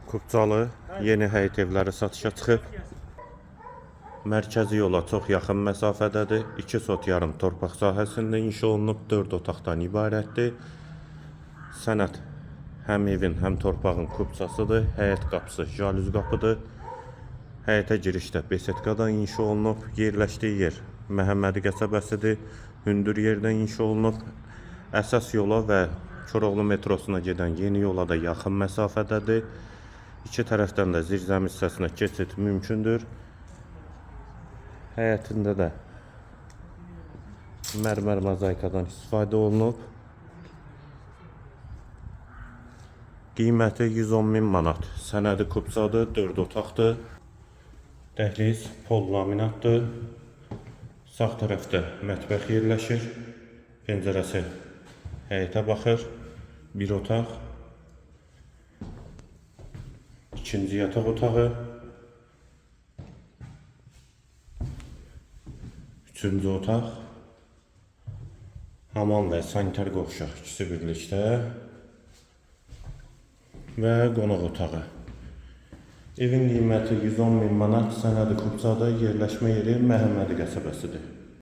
Kupçalı yeni həyət evləri satışa çıxıb. Mərkəzi yola çox yaxın məsafədədir. 2 sot yarım torpaq sahəsində inşa olunub, 4 otaqdan ibarətdir. Sənəd həm evin, həm torpağın kupçasıdır. Həyət qapısı jalüz qapıdır. Həyətə girişdə besetkadan inşa olunub. Yerləşdiyi yer Məhəmmədi qəsəbəsidir. Hündür yerdən inşa olunub. Əsas yola və Koroğlu metrosuna gedən yeni yola da yaxın məsafədədir. İki tərəfdən də zirzəmi hissəsinə keçid mümkündür. Həyətində də mərmər mozaikadan istifadə olunub. Qiyməti 110.000 manat. Sənədi kupçadır, 4 otaqdır. Dəhliz pol laminatdır. Sağ tərəfdə mətbəx yerləşir. Pəncərəsi həyətə baxır. Bir otaq. İkinci yataq otağı. Üçüncü otaq. Hamam və sanitar qovşaq ikisi birlikdə. Və qonaq otağı. Evin qiyməti 110.000 manat. Sənədi kupçada, yerləşmə yeri Məhəmmədi qəsəbəsidir.